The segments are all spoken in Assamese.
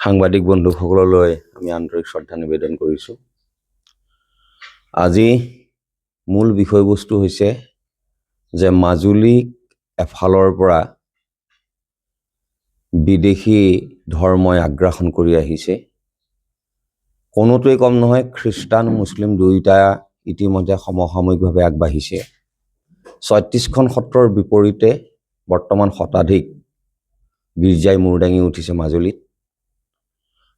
সাংবাদিক বন্ধুসকললৈ আমি আন্তৰিক শ্ৰদ্ধা নিবেদন কৰিছোঁ। আজি মূল বিষয়বস্তু হৈছে যে মাজুলীক এফালৰ পৰা বিদেশী ধৰ্মই আগ্ৰাসন কৰি আহিছে। কোনোটোৱেই কম নহয়, খ্ৰীষ্টান মুছলিম দুয়োটা ইতিমধ্যে সমসাময়িকভাৱে আগবাঢ়িছে। ৩৬খন সত্ৰৰ বিপৰীতে বৰ্তমান শতাধিক গীৰ্জাই মূৰ দাঙি উঠিছে মাজুলীত,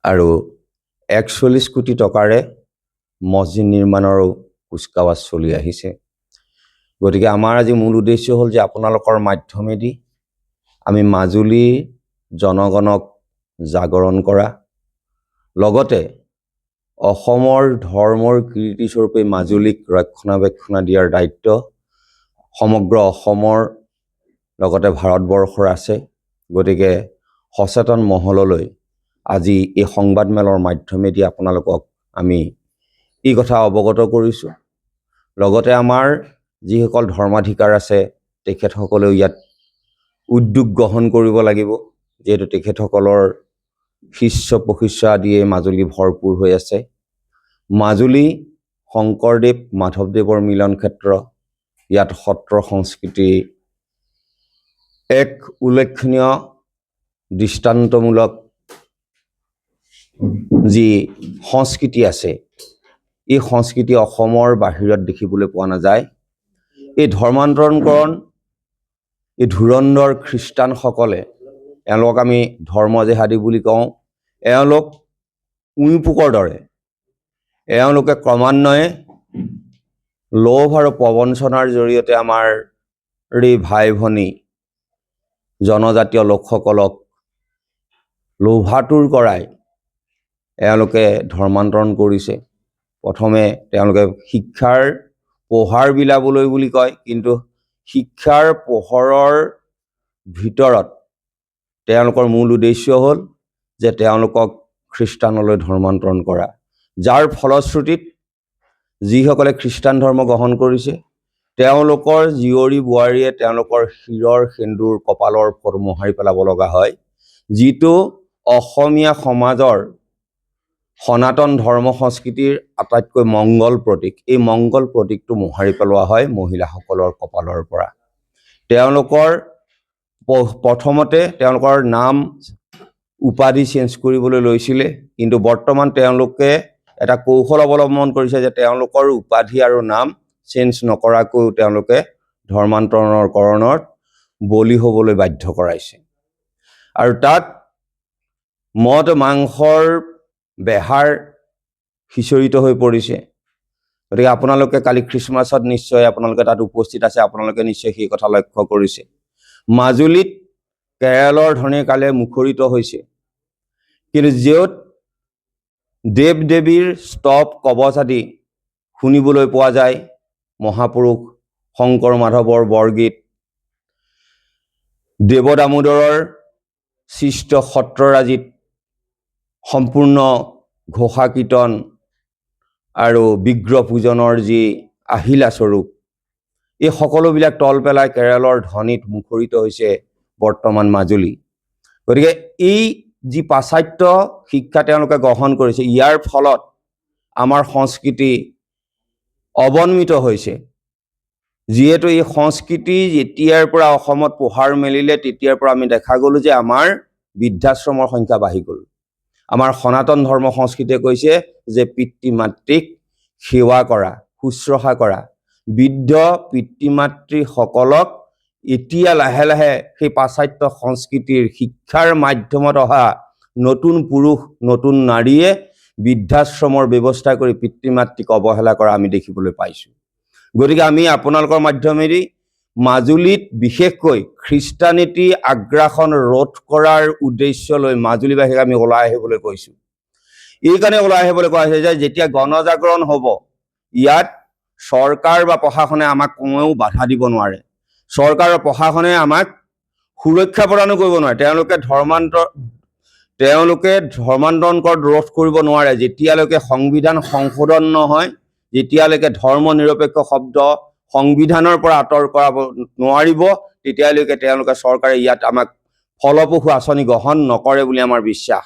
আৰু ৪১ কোটি টকাৰে মছজিদ নিৰ্মাণৰো কুচকাৱাজ চলি আহিছে। গতিকে আমাৰ আজি মূল উদ্দেশ্য হ'ল যে আপোনালোকৰ মাধ্যমেদি আমি মাজুলীৰ জনগণক জাগৰণ কৰা, লগতে অসমৰ ধৰ্মৰ কীৰ্তিস্বৰূপে মাজুলীক ৰক্ষণাবেক্ষণ দিয়াৰ দায়িত্ব সমগ্ৰ অসমৰ লগতে ভাৰতবৰ্ষৰ আছে। গতিকে সচেতন মহললৈ আজি এই সংবাদমেলৰ মাধ্যমেদি আপোনালোকক আমি এই কথা অৱগত কৰিছোঁ। লগতে আমাৰ যিসকল ধৰ্মাধিকাৰ আছে তেখেতসকলেও ইয়াত উদ্যোগ গ্ৰহণ কৰিব লাগিব, যিহেতু তেখেতসকলৰ শিষ্য প্ৰশিষ্য আদিয়ে মাজুলী ভৰপূৰ হৈ আছে। মাজুলী শংকৰদেৱ মাধৱদেৱৰ মিলন ক্ষেত্ৰ, ইয়াত সত্ৰ সংস্কৃতি এক উল্লেখনীয় দৃষ্টান্তমূলক যি সংস্কৃতি আছে, এই সংস্কৃতি অসমৰ বাহিৰত দেখিবলৈ পোৱা নাযায়। এই ধৰ্মান্তৰণকৰণ, এই ধুৰন্ধৰ খ্ৰীষ্টানসকলে, এওঁলোক আমি ধৰ্ম জেহাদী বুলি কওঁ, এওঁলোক উঁইপোকৰ দৰে এওঁলোকে ক্ৰমান্বয়ে লোভ আৰু প্ৰবঞ্চনাৰ জৰিয়তে আমাৰ এই ভাই ভনী জনজাতীয় লোকসকলক লোভাতুৰ কৰাই এওঁলোকে ধৰ্মান্তৰণ কৰিছে। প্ৰথমে তেওঁলোকে শিক্ষাৰ পোহাৰ বিলাবলৈ বুলি কয়, কিন্তু শিক্ষাৰ পোহৰৰ ভিতৰত তেওঁলোকৰ মূল উদ্দেশ্য হ'ল যে তেওঁলোকক খ্ৰীষ্টানলৈ ধৰ্মান্তৰণ কৰা, যাৰ ফলশ্ৰুতিত যিসকলে খ্ৰীষ্টান ধৰ্ম গ্ৰহণ কৰিছে তেওঁলোকৰ জীয়ৰী বোৱাৰীয়ে তেওঁলোকৰ শিৰৰ সেন্দুৰ কপালৰ ওপৰত মোহাৰি পেলাব লগা হয়, যিটো অসমীয়া সমাজৰ সনাতন ধৰ্ম সংস্কৃতিৰ আটাইতকৈ মংগল প্ৰতীক। এই মংগল প্ৰতীকটো মোহাৰি পেলোৱা হয় মহিলাসকলৰ কপালৰ পৰা। তেওঁলোকৰ প্ৰথমতে তেওঁলোকৰ নাম উপাধি চেঞ্জ কৰিবলৈ লৈছিলে, কিন্তু বৰ্তমান তেওঁলোকে এটা কৌশল অৱলম্বন কৰিছে যে তেওঁলোকৰ উপাধি আৰু নাম চেঞ্জ নকৰাকৈ তেওঁলোকে ধৰ্মান্তৰণৰ কৰণত বলি হ'বলৈ বাধ্য কৰাইছে। আৰু তাত মদ মাংসৰ বেহাৰ সিঁচৰিত হৈ পৰিছে। গতিকে আপোনালোকে কালি খ্ৰীষ্টমাছত নিশ্চয় আপোনালোকে তাত উপস্থিত আছে, আপোনালোকে নিশ্চয় সেই কথা লক্ষ্য কৰিছে। মাজুলীত কেৰলৰ ধনে কালে মুখৰিত হৈছে, কিন্তু য'ত দেৱ দেৱীৰ স্তৱ কবচ আদি শুনিবলৈ পোৱা যায়, মহাপুৰুষ শংকৰ মাধৱৰ বৰগীত, দেৱ দামোদৰৰ সৃষ্ট সত্ৰৰাজিত সম্পূৰ্ণ ঘোষা কীৰ্তন আৰু বিগ্ৰহ পূজনৰ যি আহিলা স্বৰূপ, এই সকলোবিলাক তল পেলাই কেৰলৰ ধ্বনিত মুখৰিত হৈছে বৰ্তমান মাজুলী। গতিকে এই যি পাশ্চাত্য শিক্ষা তেওঁলোকে গ্ৰহণ কৰিছে, ইয়াৰ ফলত আমাৰ সংস্কৃতি অৱনমিত হৈছে। যিহেতু এই সংস্কৃতি যেতিয়াৰ পৰা অসমত পোহাৰ মেলিলে তেতিয়াৰ পৰা আমি দেখা গ'লোঁ যে আমাৰ বৃদ্ধাশ্ৰমৰ সংখ্যা বাঢ়ি গ'ল। আমাৰ সনাতন ধৰ্ম সংস্কৃতিয়ে কৈছে যে পিতৃ মাতৃক সেৱা কৰা, শুশ্ৰূষা কৰা। বৃদ্ধ পিতৃ মাতৃসকলক এতিয়া লাহে লাহে সেই পাশ্চাত্য সংস্কৃতিৰ শিক্ষাৰ মাধ্যমত অহা নতুন পুৰুষ নতুন নাৰীয়ে বৃদ্ধাশ্ৰমৰ ব্যৱস্থা কৰি পিতৃ মাতৃক অৱহেলা কৰা আমি দেখিবলৈ পাইছোঁ। গতিকে আমি আপোনালোকৰ মাধ্যমেদি মাজুলীত বিশেষকৈ খ্ৰীষ্টানিটি আগ্ৰাসন ৰোধ কৰাৰ উদ্দেশ্য লৈ মাজুলীবাসীক আমি ওলাই আহিবলৈ কৈছোঁ। এইকাৰণে ওলাই আহিবলৈ কোৱা হৈছে যে যেতিয়া গণজাগৰণ হ'ব, ইয়াত চৰকাৰ বা প্ৰশাসনে আমাক কোনেও বাধা দিব নোৱাৰে, চৰকাৰ আৰু প্ৰশাসনে আমাক সুৰক্ষা প্ৰদানো কৰিব নোৱাৰে। তেওঁলোকে ধৰ্মান্তৰণ ৰোধ কৰিব নোৱাৰে যেতিয়ালৈকে সংবিধান সংশোধন নহয়, যেতিয়ালৈকে ধৰ্ম নিৰপেক্ষ শব্দ সংবিধানৰ পৰা আঁতৰ কৰাব নোৱাৰিব, তেতিয়ালৈকে তেওঁলোকে চৰকাৰে ইয়াত আমাক ফলপ্ৰসূ আঁচনি গ্ৰহণ নকৰে বুলি আমাৰ বিশ্বাস।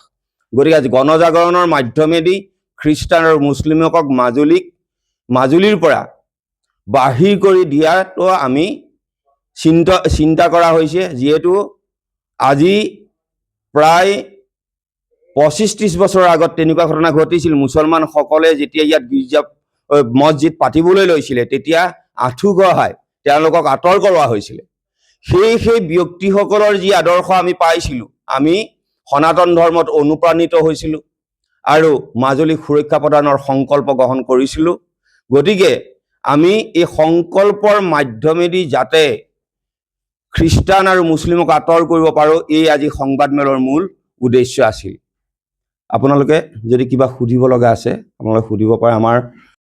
গতিকে আজি গণজাগৰণৰ মাধ্যমেদি খ্ৰীষ্টান আৰু মুছলিমকক মাজুলীৰ পৰা বাহিৰ কৰি দিয়াটো আমি চিন্তা কৰা হৈছে, যিহেতু আজি প্ৰায় 25-30 বছৰৰ আগত তেনেকুৱা ঘটনা ঘটিছিল। মুছলমানসকলে যেতিয়া ইয়াত গীৰ্জা মছজিদ পাতিবলৈ লৈছিলে, তেতিয়া আঁঠু গঢ়াই তেওঁলোকক আঁতৰ কৰোৱা হৈছিলে। সেই ব্যক্তিসকলৰ যি আদৰ্শ আমি পাইছিলোঁ, আমি সনাতন ধৰ্মত অনুপ্ৰাণিত হৈছিলোঁ আৰু মাজুলীক সুৰক্ষা প্ৰদানৰ সংকল্প গ্ৰহণ কৰিছিলোঁ। গতিকে আমি এই সংকল্পৰ মাধ্যমেদি যাতে খ্ৰীষ্টান আৰু মুছলিমক আঁতৰ কৰিব পাৰোঁ, এই আজি সংবাদমেলৰ মূল উদ্দেশ্য আছিল। আপোনালোকে যদি কিবা সুধিব লগা আছে আপোনালোকে সুধিব পাৰে। আমাৰ